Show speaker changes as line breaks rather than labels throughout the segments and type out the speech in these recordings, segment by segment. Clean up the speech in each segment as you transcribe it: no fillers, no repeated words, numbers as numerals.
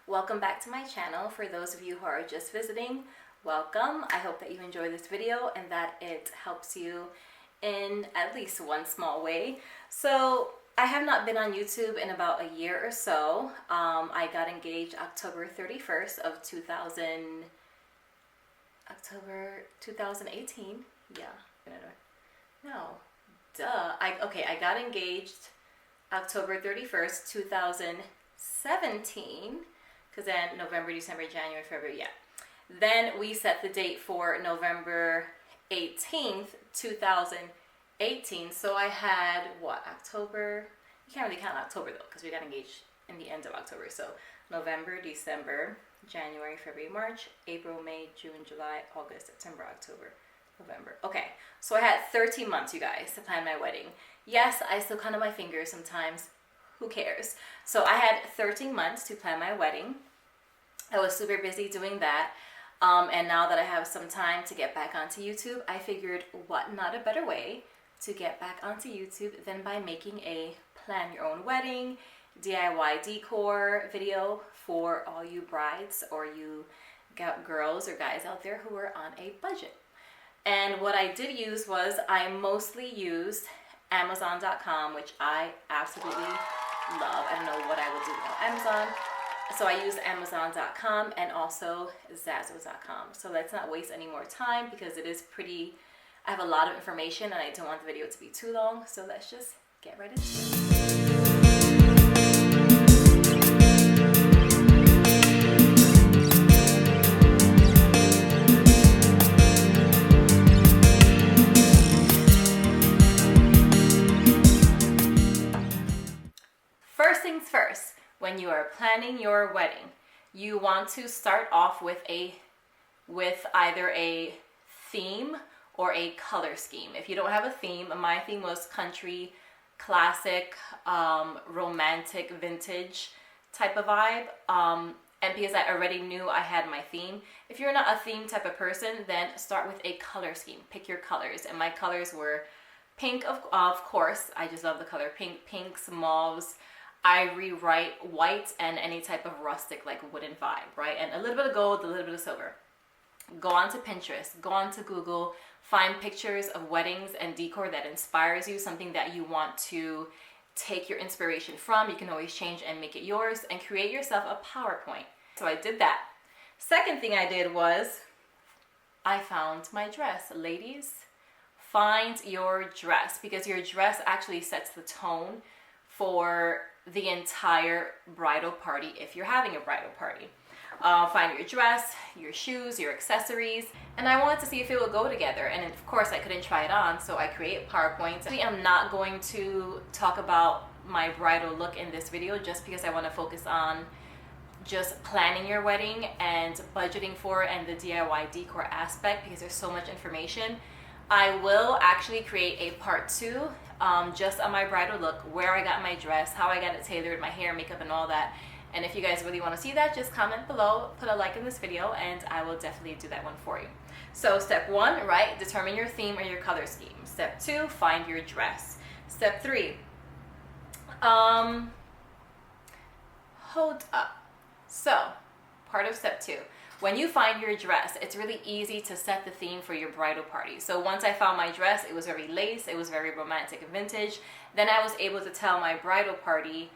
Welcome back to my channel. For those of you who are just visiting, welcome. I hope that you enjoy this video and that it helps you in at least one small way. So I have not been on YouTube in about a year or so. I got engaged October 31st of 2018. Yeah, no, duh. I got engaged October 31st, 2017, because then November, December, January, February, yeah. Then we set the date for November 18th, 2018. So I had, what, October? You can't really count October though, because we got engaged in the end of October. So November, December, January, February, March, April, May, June, July, August, September, October, November. Okay, so I had 13 months, you guys, to plan my wedding. Yes, I still count on my fingers sometimes. Who cares? So I had 13 months to plan my wedding. I was super busy doing that. And now that I have some time to get back onto YouTube, I figured what not a better way to get back onto YouTube than by making a plan your own wedding, DIY decor video for all you brides or you girls or guys out there who are on a budget. And what I did use was I mostly used Amazon.com, which I absolutely love. I don't know what I would do without Amazon. So I used Amazon.com and also Zazzle.com. So let's not waste any more time because it is pretty, I have a lot of information and I don't want the video to be too long. So let's just get right into it. First things first, when you are planning your wedding, you want to start off with either a theme or a color scheme. If you don't have a theme, my theme was country, classic, romantic, vintage type of vibe. And because I already knew I had my theme. If you're not a theme type of person, then start with a color scheme. Pick your colors. And my colors were pink, of course. I just love the color pink, pinks, mauves, ivory, white, and any type of rustic like wooden vibe, right? And a little bit of gold, a little bit of silver. Go on to Pinterest, go on to Google, find pictures of weddings and decor that inspires you, something that you want to take your inspiration from. You can always change and make it yours and create yourself a PowerPoint. So I did that. Second thing I did was I found my dress. Ladies, find your dress because your dress actually sets the tone for the entire bridal party if you're having a bridal party. Find your dress, your shoes, your accessories, and I wanted to see if it would go together, and of course I couldn't try it on, so I created PowerPoints. I'm not going to talk about my bridal look in this video just because I want to focus on just planning your wedding and budgeting for it and the DIY decor aspect because there's so much information. I will actually create a part 2 just on my bridal look, where I got my dress, how I got it tailored, my hair, makeup, and all that. And if you guys really want to see that, just comment below, put a like in this video, and I will definitely do that one for you. So step 1, right, determine your theme or your color scheme. Step 2, find your dress. Step 3, hold up. So part of step 2. When you find your dress, it's really easy to set the theme for your bridal party. So once I found my dress, it was very lace, it was very romantic and vintage. Then I was able to tell my bridal party,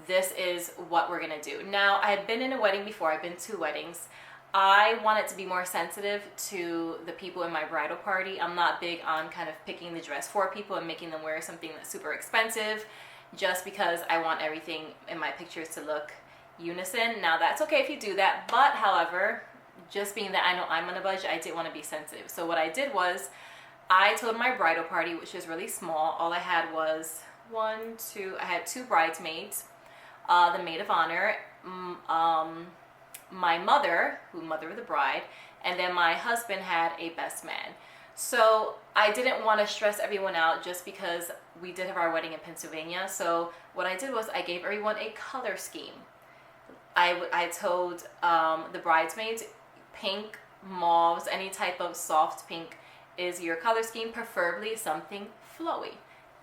this is what we're gonna do. Now, I had been in a wedding before, I've been to 2 weddings. I wanted to be more sensitive to the people in my bridal party. I'm not big on kind of picking the dress for people and making them wear something that's super expensive just because I want everything in my pictures to look unison. Now that's okay if you do that, but however, just being that I know I'm on a budget, I did want to be sensitive. So what I did was I told my bridal party, which was really small, all I had was I had 2 bridesmaids, the maid of honor, my mother, mother of the bride, and then my husband had a best man. So I didn't want to stress everyone out just because we did have our wedding in Pennsylvania. So what I did was I gave everyone a color scheme. I told the bridesmaids, pink, mauves, any type of soft pink is your color scheme, preferably something flowy.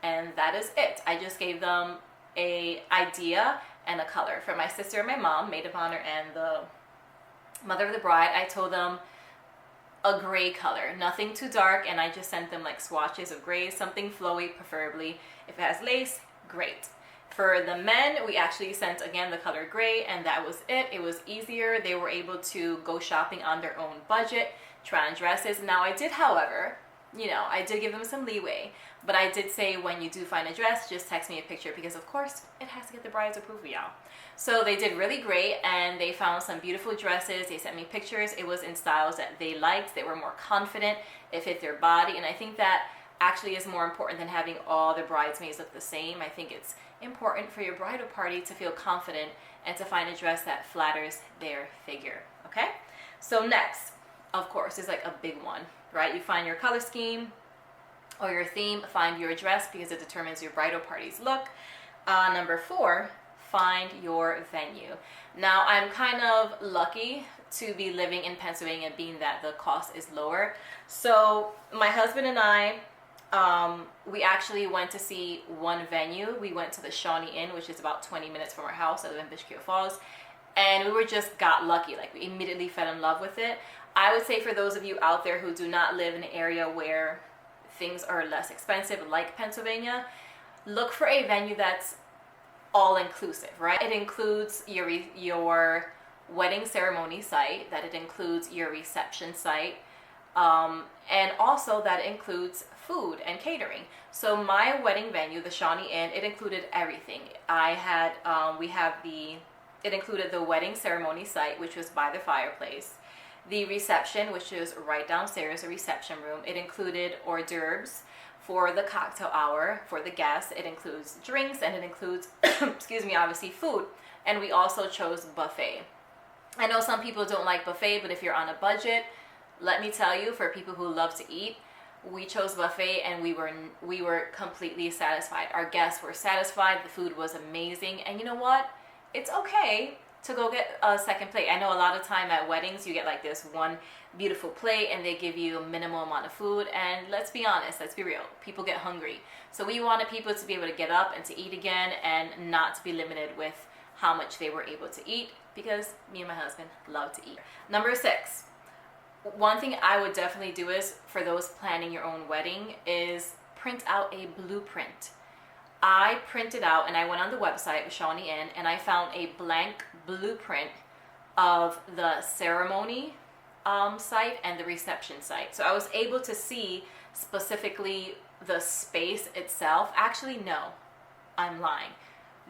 And that is it. I just gave them a idea and a color. For my sister and my mom, maid of honor and the mother of the bride, I told them a gray color, nothing too dark, and I just sent them like swatches of gray, something flowy preferably. If it has lace, great. For the men, we actually sent again the color gray, and that was it. It was easier. They were able to go shopping on their own budget, try on dresses. Now I did, however, you know, I did give them some leeway, but I did say when you do find a dress, just text me a picture, because of course it has to get the bride's approval, y'all. So they did really great, and they found some beautiful dresses. They sent me pictures. It was in styles that they liked. They were more confident. It fit their body, and I think that actually is more important than having all the bridesmaids look the same. I think it's important for your bridal party to feel confident and to find a dress that flatters their figure, okay? So next, of course, is like a big one, right? You find your color scheme or your theme, find your dress, because it determines your bridal party's look. Number 4, find your venue. Now, I'm kind of lucky to be living in Pennsylvania, being that the cost is lower. So my husband and I, we actually went to see one venue. We went to the Shawnee Inn, which is about 20 minutes from our house. I live in Bishkek Falls, and we got lucky. Like, we immediately fell in love with it. I would say for those of you out there who do not live in an area where things are less expensive, like Pennsylvania, look for a venue that's all-inclusive, right? It includes your wedding ceremony site, that it includes your reception site, and also that includes food and catering. So my wedding venue, the Shawnee Inn, it included everything. It included the wedding ceremony site, which was by the fireplace, the reception, which is right downstairs, a reception room. It included hors d'oeuvres for the cocktail hour for the guests. It includes drinks, and it includes, excuse me, obviously food. And we also chose buffet. I know some people don't like buffet, but if you're on a budget, let me tell you, for people who love to eat, we chose buffet, and we were completely satisfied. Our guests were satisfied. The food was amazing. And you know what? It's okay to go get a second plate. I know a lot of time at weddings, you get like this one beautiful plate, and they give you a minimal amount of food. And let's be honest, let's be real, people get hungry. So we wanted people to be able to get up and to eat again, and not to be limited with how much they were able to eat, because me and my husband love to eat. Number 6, one thing I would definitely do is, for those planning your own wedding, is print out a blueprint. I printed out, and I went on the website with Shawnee Inn, and I found a blank blueprint of the ceremony site and the reception site. So I was able to see specifically the space itself. Actually, no, I'm lying.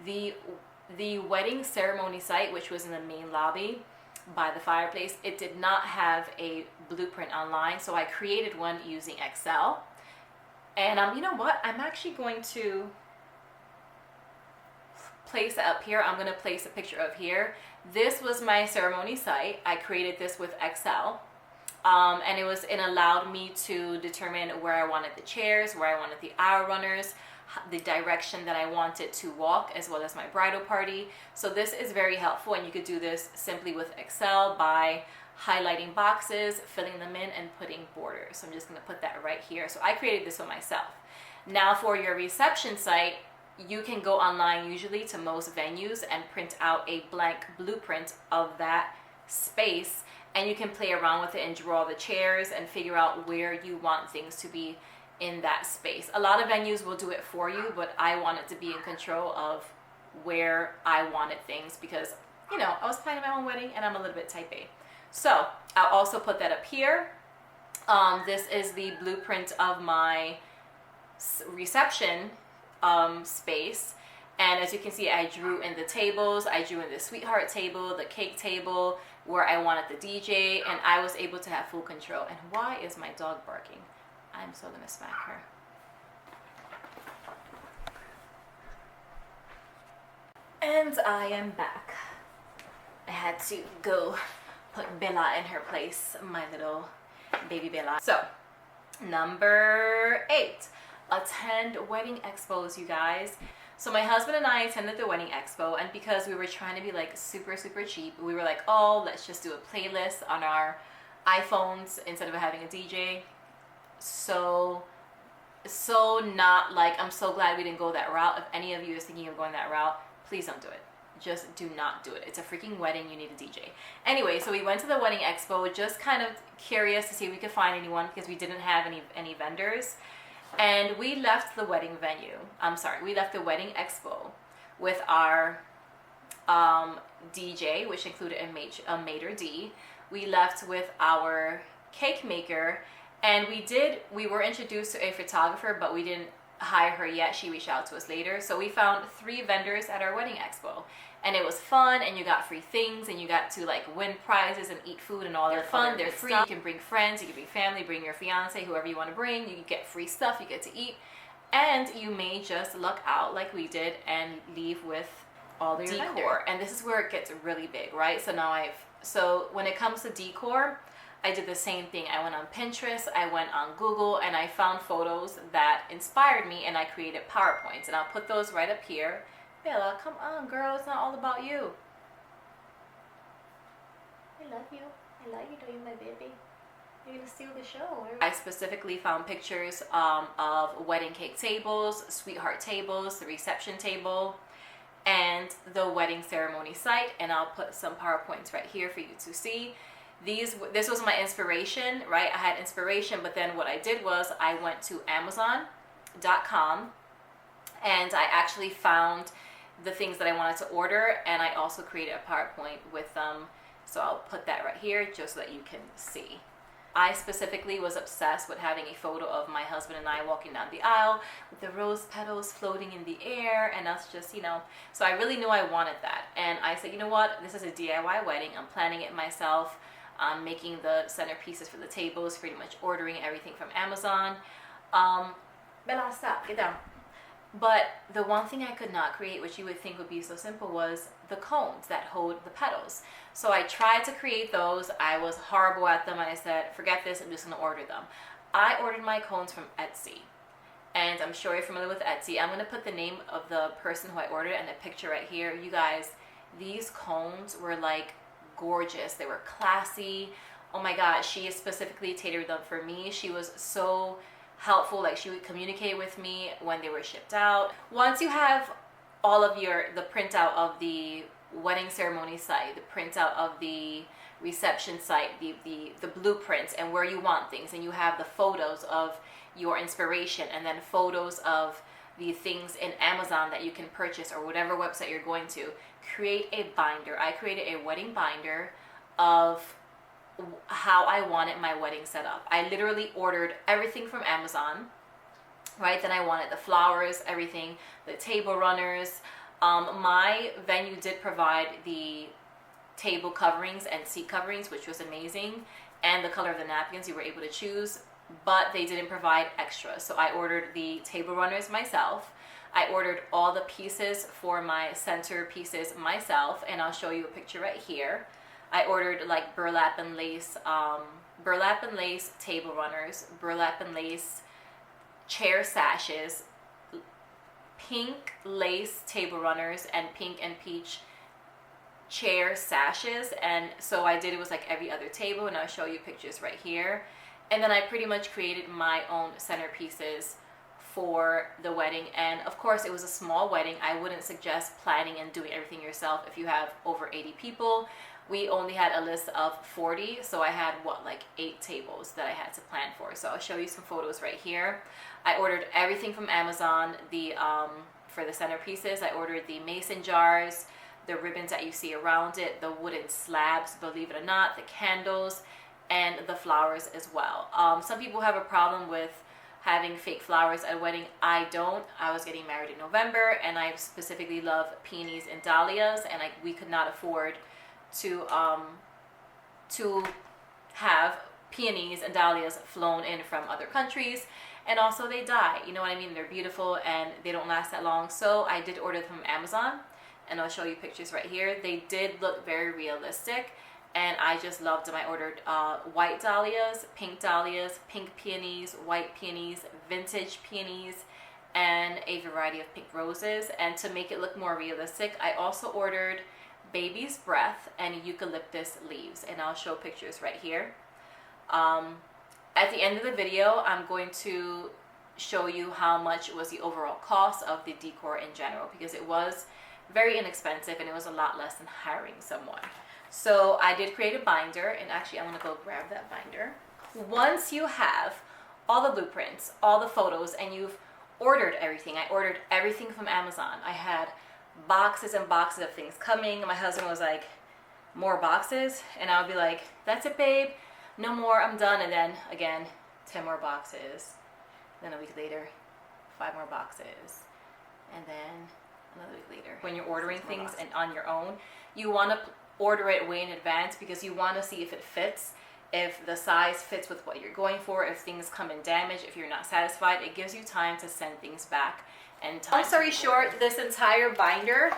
The wedding ceremony site, which was in the main lobby by the fireplace, it did not have a blueprint online, so I created one using Excel. And you know what? I'm actually going to place it up here. I'm going to place a picture of here. This was my ceremony site. I created this with Excel, and it allowed me to determine where I wanted the chairs, where I wanted the aisle runners, the direction that I wanted to walk, as well as my bridal party. So this is very helpful, and you could do this simply with Excel by highlighting boxes, filling them in, and putting borders. So I'm just going to put that right here. So I created this for myself. Now for your reception site, you can go online usually to most venues and print out a blank blueprint of that space, and you can play around with it and draw the chairs and figure out where you want things to be in that space. A lot of venues will do it for you, but I wanted to be in control of where I wanted things, because, you know, I was planning my own wedding and I'm a little bit type A. So I'll also put that up here. This is the blueprint of my reception space, and as you can see, I drew in the tables. I drew in the sweetheart table, the cake table, where I wanted the DJ, and I was able to have full control. And why is my dog barking? I'm so gonna smack her. And I am back. I had to go put Bella in her place, my little baby Bella. So, number 8. Attend wedding expos, you guys. So my husband and I attended the wedding expo, and because we were trying to be like super cheap, we were like, oh, let's just do a playlist on our iPhones instead of having a DJ. So so not like, I'm so glad we didn't go that route. If any of you is thinking of going that route, please don't do it. Just do not do it. It's a freaking wedding. You need a DJ. Anyway, so we went to the wedding expo, just kind of curious to see if we could find anyone because we didn't have any vendors. And we left the wedding venue. We left the wedding expo with our DJ, which included a maitre d'. We left with our cake maker, and we were introduced to a photographer, but we didn't hire her yet. She reached out to us later. So we found 3 vendors at our wedding expo, and it was fun, and you got free things, and you got to like win prizes and eat food and all that fun. They're free. You can bring friends, you can bring family, bring your fiance, whoever you want to bring. You can get free stuff, you get to eat, and you may just luck out like we did and leave with all the decor. And this is where it gets really big, right? So when it comes to decor, I did the same thing. I went on Pinterest, I went on Google, and I found photos that inspired me, and I created PowerPoints, and I'll put those right up here. Bella, come on, girl, it's not all about you. I love you though, you're my baby. You're gonna steal the show. I specifically found pictures of wedding cake tables, sweetheart tables, the reception table, and the wedding ceremony site, and I'll put some PowerPoints right here for you to see. This was my inspiration, right? I had inspiration, but then what I did was I went to Amazon.com and I actually found the things that I wanted to order, and I also created a PowerPoint with them. So I'll put that right here just so that you can see. I specifically was obsessed with having a photo of my husband and I walking down the aisle with the rose petals floating in the air, and us just, so I really knew I wanted that. And I said, you know what, this is a DIY wedding. I'm planning it myself. I'm making the centerpieces for the tables, pretty much ordering everything from Amazon. Bella, stop, get down. But the one thing I could not create, which you would think would be so simple, was the cones that hold the petals. So I tried to create those. I was horrible at them, and I said, forget this, I'm just going to order them. I ordered my cones from Etsy, and I'm sure you're familiar with Etsy. I'm going to put the name of the person who I ordered and a picture right here. You guys, these cones were like gorgeous. They were classy. Oh my God, she specifically tailored them for me. She was so helpful. Like, she would communicate with me when they were shipped out. Once you have all of the printout of the wedding ceremony site, the printout of the reception site, the blueprints and where you want things, and you have the photos of your inspiration, and then photos of the things in Amazon that you can purchase or whatever website you're going to, create a binder. I created a wedding binder of how I wanted my wedding set up. I literally ordered everything from Amazon, right? Then I wanted the flowers, everything, the table runners. My venue did provide the table coverings and seat coverings, which was amazing, and the color of the napkins you were able to choose, but they didn't provide extras. So I ordered the table runners myself. I ordered all the pieces for my centerpieces myself, and I'll show you a picture right here. I ordered like burlap and lace table runners, burlap and lace chair sashes, pink lace table runners, and pink and peach chair sashes. And so I did, it was like every other table, and I'll show you pictures right here. And then I pretty much created my own centerpieces for the wedding. And of course, it was a small wedding. I wouldn't suggest planning and doing everything yourself if you have over 80 people. We only had a list of 40, so I had like 8 tables that I had to plan for. So I'll show you some photos right here. I ordered everything from Amazon. For the centerpieces, I ordered the mason jars, the ribbons that you see around it, the wooden slabs, believe it or not, the candles, and the flowers as well. Some people have a problem with having fake flowers at a wedding. I don't. I was getting married in November, and I specifically love peonies and dahlias, and we could not afford to have peonies and dahlias flown in from other countries, and also they die, you know what I mean? They're beautiful and they don't last that long. So I did order them from Amazon, and I'll show you pictures right here. They did look very realistic, and I just loved them. I ordered white dahlias, pink peonies, white peonies, vintage peonies, and a variety of pink roses. And to make it look more realistic, I also ordered baby's breath and eucalyptus leaves, and I'll show pictures right here. At the end of the video, I'm going to show you how much was the overall cost of the decor in general, because it was very inexpensive and it was a lot less than hiring someone. So I did create a binder, and actually I'm gonna go grab that binder. Once you have all the blueprints, all the photos, and you've ordered everything, I ordered everything from Amazon. I had boxes and boxes of things coming. My husband was like, more boxes? And I would be like, that's it, babe, no more, I'm done. And then again, 10 more boxes. Then a week later, 5 more boxes. And then another week later. When you're ordering things and on your own, you want to order it way in advance, because you want to see if it fits, if the size fits with what you're going for, if things come in damaged, if you're not satisfied. It gives you time to send things back. And long story short, this entire binder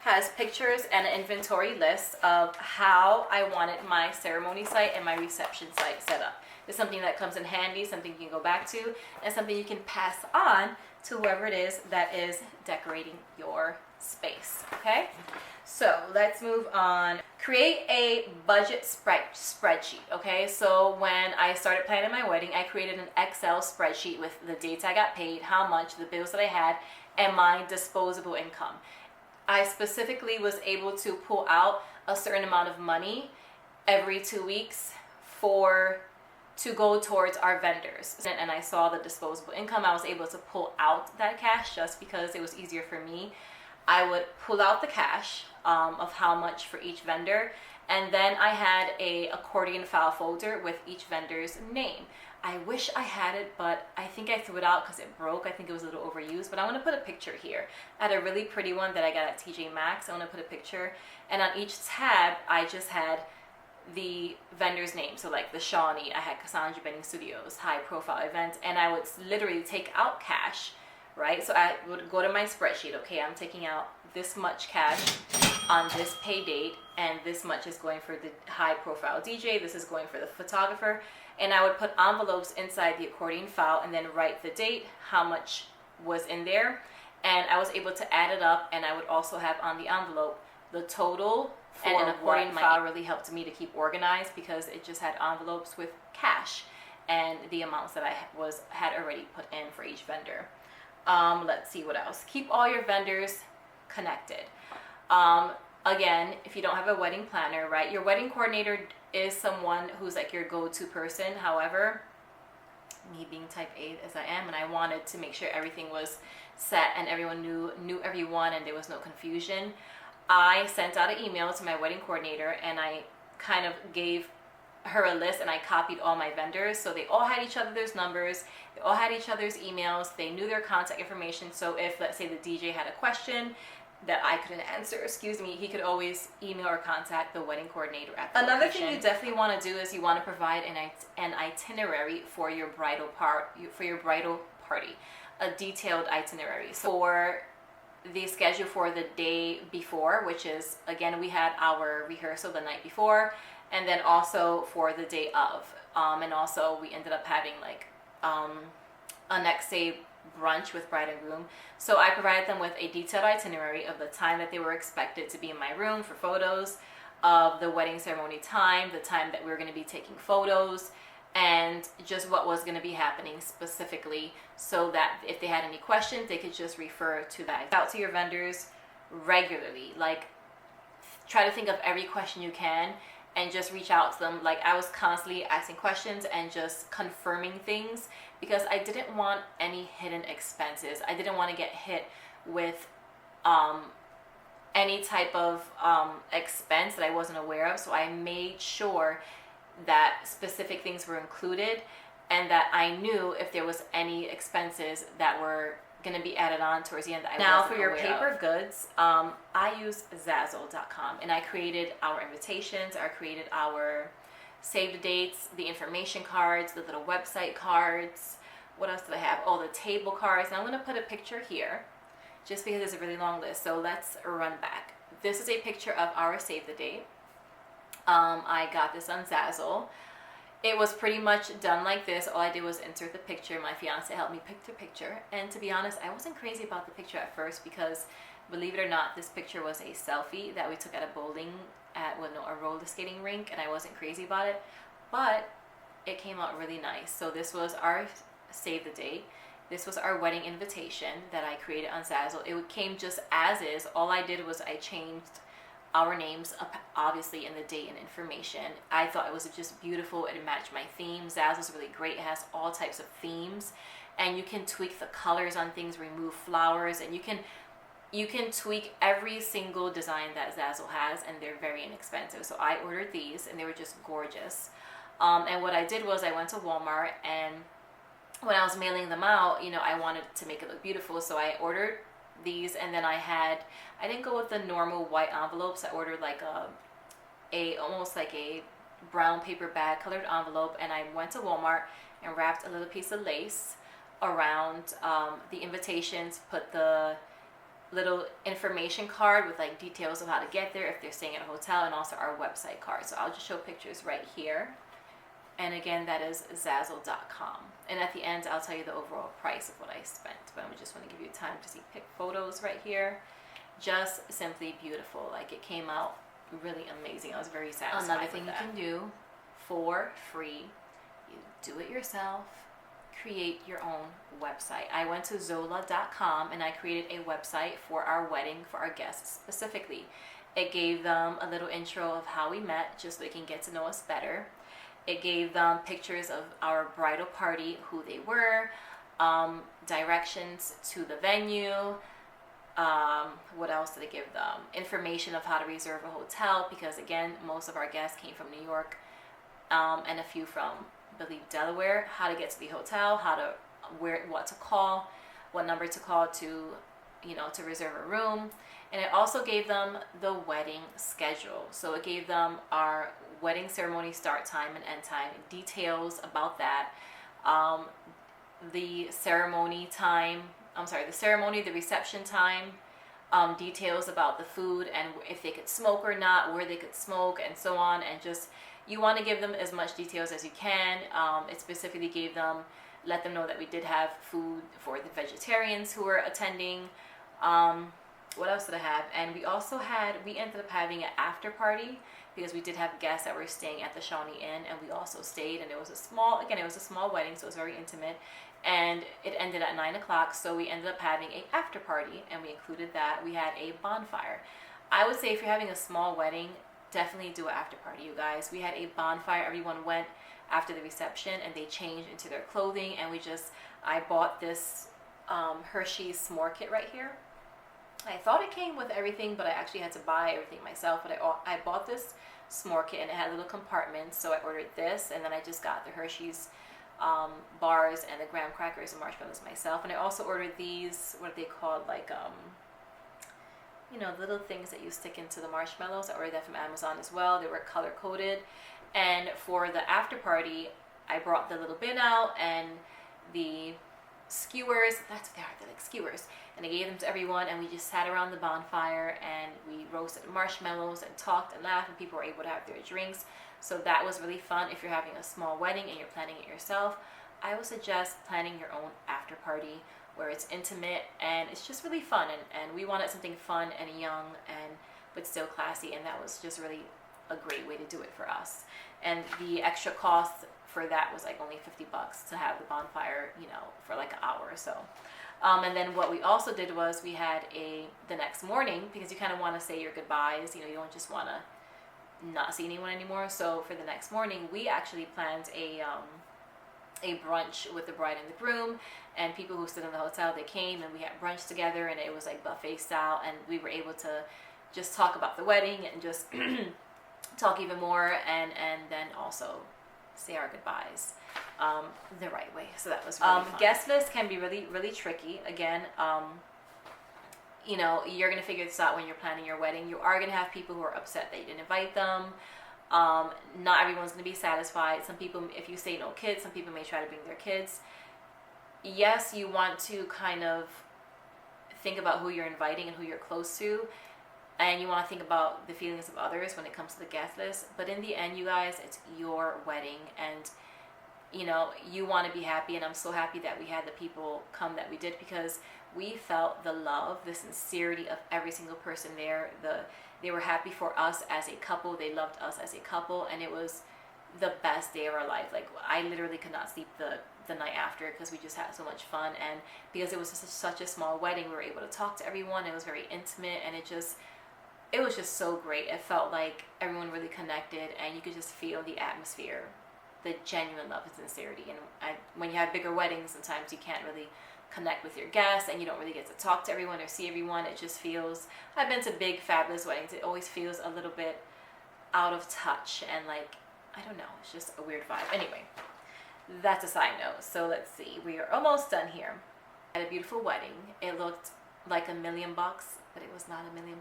has pictures and an inventory list of how I wanted my ceremony site and my reception site set up. It's something that comes in handy, something you can go back to, and something you can pass on to whoever it is that is decorating your space, okay? So let's move on. Create a budget spreadsheet, okay? So when I started planning my wedding, I created an Excel spreadsheet with the dates I got paid, how much, the bills that I had, and my disposable income. I specifically was able to pull out a certain amount of money every 2 weeks to go towards our vendors. And I saw the disposable income. I was able to pull out that cash just because it was easier for me. I would pull out the cash of how much for each vendor, and then I had a accordion file folder with each vendor's name. I wish I had it, but I think I threw it out because it broke. I think it was a little overused, but I want to put a picture here. I had a really pretty one that I got at TJ Maxx. I want to put a picture, and on each tab I just had the vendor's name. So like the Shawnee, I had Cassandra Benning Studios, high profile events, and I would literally take out cash, right? So I would go to my spreadsheet. Okay, I'm taking out this much cash on this pay date, and this much is going for the high profile DJ, this is going for the photographer. And I would put envelopes inside the accordion file and then write the date, how much was in there, and I was able to add it up. And I would also have on the envelope the total, and an accordion file really helped me to keep organized because it just had envelopes with cash and the amounts that I had already put in for each vendor. Let's see what else. Keep all your vendors connected. Again, if you don't have a wedding planner, right, your wedding coordinator is someone who's like your go-to person. However, me being type A as I am, and I wanted to make sure everything was set and everyone knew everyone and there was no confusion, I sent out an email to my wedding coordinator, and I kind of gave her a list, and I copied all my vendors, so they all had each other's numbers, they all had each other's emails, they knew their contact information. So if, let's say, the DJ had a question that I couldn't answer, he could always email or contact the wedding coordinator at the
Another
location.
thing
You definitely want to do is you want to provide an itinerary for your bridal party, a detailed itinerary. So for the schedule for the day before, which is, again, we had our rehearsal the night before, and then also for the day of, and also we ended up having like a next day brunch with bride and groom. So I provided them with a detailed itinerary of the time that they were expected to be in my room for photos, of the wedding ceremony time, the time that we were going to be taking photos, and just what was going to be happening specifically, so that if they had any questions, they could just refer to that. Out to your vendors regularly. Like, try to think of every question you can and just reach out to them. Like, I was constantly asking questions and just confirming things, because I didn't want any hidden expenses. I didn't want to get hit with any type of expense that I wasn't aware of. So I made sure that specific things were included, and that I knew if there was any expenses that were going to be added on towards the end that I wasn't aware of. Now for your paper goods, I use Zazzle.com, and I created our invitations, I created our save the dates, the information cards, the little website cards. What else did I have? Oh, the table cards. Now I'm going to put a picture here just because it's a really long list. So let's run back. This is a picture of our save the date. I got this on Zazzle. It was pretty much done like this. All I did was insert the picture. My fiance helped me pick the picture. And to be honest, I wasn't crazy about the picture at first, because believe it or not, this picture was a selfie that we took at a roller skating rink, and I wasn't crazy about it, but it came out really nice. So this was our save the date. This was our wedding invitation that I created on Zazzle. It came just as is. All I did was I changed our names up, obviously, in the date and information. I thought it was just beautiful. It matched my theme. Zazzle's really great. It has all types of themes, and you can tweak the colors on things, remove flowers, and you can tweak every single design that Zazzle has, and they're very inexpensive. So I ordered these, and they were just gorgeous. And what I did was I went to Walmart, and when I was mailing them out, you know, I wanted to make it look beautiful, so I ordered these, and then I didn't go with the normal white envelopes. I ordered like a almost like a brown paper bag colored envelope, and I went to Walmart and wrapped a little piece of lace around the invitations, put the little information card with like details of how to get there if they're staying at a hotel, and also our website card. So I'll just show pictures right here. And again, that is Zazzle.com. And at the end, I'll tell you the overall price of what I spent. But I just want to give you time to see pick photos right here. Just simply beautiful. Like, it came out really amazing. I was very satisfied. Another thing you can do for free, you do it yourself. Create your own website. I went to Zola.com and I created a website for our wedding, for our guests specifically. It gave them a little intro of how we met, just so they can get to know us better. It gave them pictures of our bridal party, who they were, directions to the venue. What else did it give them? Information of how to reserve a hotel, because again, most of our guests came from New York, and a few from, I believe, Delaware. How to get to the hotel, what to call, what number to call to, to reserve a room. And it also gave them the wedding schedule. So it gave them our wedding ceremony start time and end time, details about that, the ceremony, the reception time, details about the food and if they could smoke or not, where they could smoke, and so on. And just, you want to give them as much details as you can. It specifically let them know that we did have food for the vegetarians who were attending. What else did I have? And we ended up having an after party, because we did have guests that were staying at the Shawnee Inn, and we also stayed, and it was a small wedding, so it was very intimate, and it ended at 9 o'clock, so we ended up having an after party, and we included that. We had a bonfire. I would say if you're having a small wedding, definitely do an after party, you guys. We had a bonfire. Everyone went after the reception, and they changed into their clothing, and I bought this Hershey s'more kit right here. I thought it came with everything, but I actually had to buy everything myself. But I bought this s'more kit, and it had little compartments, so I ordered this, and then I just got the Hershey's bars and the graham crackers and marshmallows myself. And I also ordered these, what are they called, like little things that you stick into the marshmallows. I ordered that from Amazon as well. They were color coded. And for the after party, I brought the little bin out and the skewers. That's what they are. They're like skewers. And I gave them to everyone, and we just sat around the bonfire and we roasted marshmallows and talked and laughed, and people were able to have their drinks. So that was really fun. If you're having a small wedding and you're planning it yourself, I would suggest planning your own after party where it's intimate and it's just really fun. And we wanted something fun and young but still classy, and that was just really a great way to do it for us. And the extra cost for that was like only $50 to have the bonfire, for like an hour or so. And then what we also did was we had the next morning, because you kind of want to say your goodbyes, you don't just want to not see anyone anymore. So for the next morning, we actually planned a brunch with the bride and the groom, and people who stayed in the hotel, they came and we had brunch together, and it was like buffet style, and we were able to just talk about the wedding and just talk even more, and then also say our goodbyes the right way. So that was really fun. Guest list can be really, really tricky. Again, you're going to figure this out when you're planning your wedding. You are going to have people who are upset that you didn't invite them. Not everyone's going to be satisfied. Some people, if you say no kids, some people may try to bring their kids. Yes, you want to kind of think about who you're inviting and who you're close to, and you want to think about the feelings of others when it comes to the guest list. But in the end, you guys, it's your wedding, and you want to be happy. And I'm so happy that we had the people come that we did, because we felt the love, the sincerity of every single person there. They were happy for us as a couple. They loved us as a couple, and it was the best day of our life. Like, I literally could not sleep the the night after because we just had so much fun, and because it was such a small wedding, we were able to talk to everyone. It was very intimate, and it was just so great. It felt like everyone really connected, and you could just feel the atmosphere, the genuine love and sincerity. And when you have bigger weddings, sometimes you can't really connect with your guests, and you don't really get to talk to everyone or see everyone. It just feels, I've been to big fabulous weddings, it always feels a little bit out of touch, and like, I don't know, it's just a weird vibe. Anyway, that's a side note. So let's see, we are almost done here. I had a beautiful wedding. It looked like $1 million, but it was not $1 million,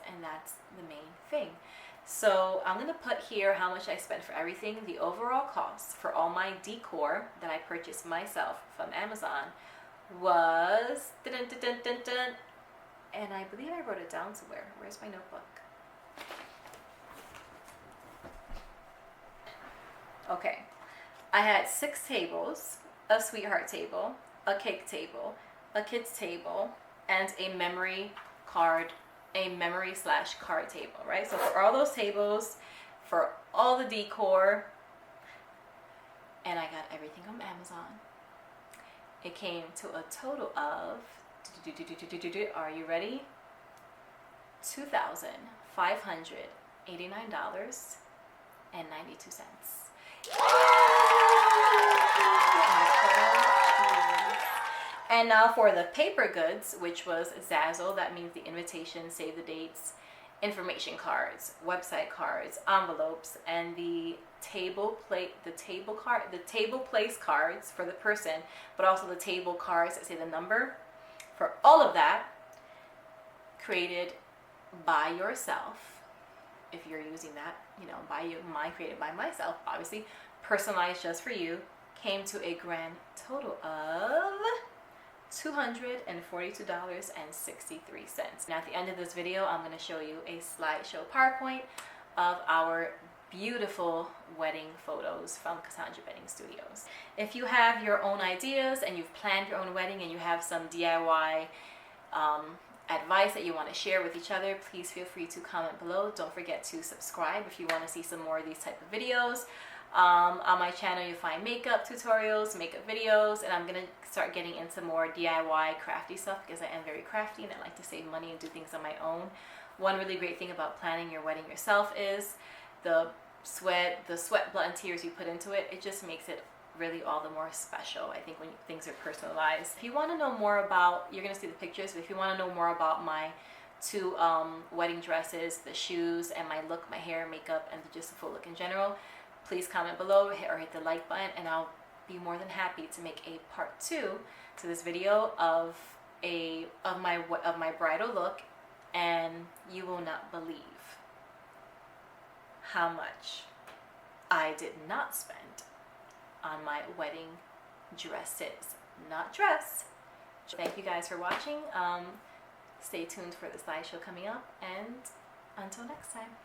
and that's the main thing. So I'm gonna put here how much I spent for everything. The overall cost for all my decor that I purchased myself from Amazon was and I believe I wrote it down somewhere. Where's my notebook? Okay, I had 6 tables, a sweetheart table, a cake table, a kids table, and a memory card, a memory/card table, right? So for all those tables, for all the decor, and I got everything from Amazon, it came to a total of, are you ready? $2,589.92. And now for the paper goods, which was Zazzle, that means the invitation, save the dates, information cards, website cards, envelopes, and the table place cards for the person, but also the table cards that say the number. For all of that, created by yourself, if you're using that, you know, by you, mine created by myself, obviously, personalized just for you, came to a grand total of $242.63. Now at the end of this video, I'm going to show you a slideshow PowerPoint of our beautiful wedding photos from Cassandra Wedding Studios. If you have your own ideas and you've planned your own wedding and you have some DIY advice that you want to share with each other, please feel free to comment below. Don't forget to subscribe if you want to see some more of these type of videos. On my channel you'll find makeup tutorials, makeup videos, and I'm going to start getting into more DIY crafty stuff because I am very crafty and I like to save money and do things on my own. One really great thing about planning your wedding yourself is the sweat blood and tears you put into it. It just makes it really all the more special, I think, when things are personalized. If you want to know more about, you're going to see the pictures, but if you want to know more about my 2 wedding dresses, the shoes, and my look, my hair, makeup, and just the full look in general, please comment below or hit the like button, and I'll be more than happy to make a part 2 to this video of my bridal look, and you will not believe how much I did not spend on my wedding dresses. Not dress. Thank you guys for watching. Stay tuned for the slideshow coming up, and until next time.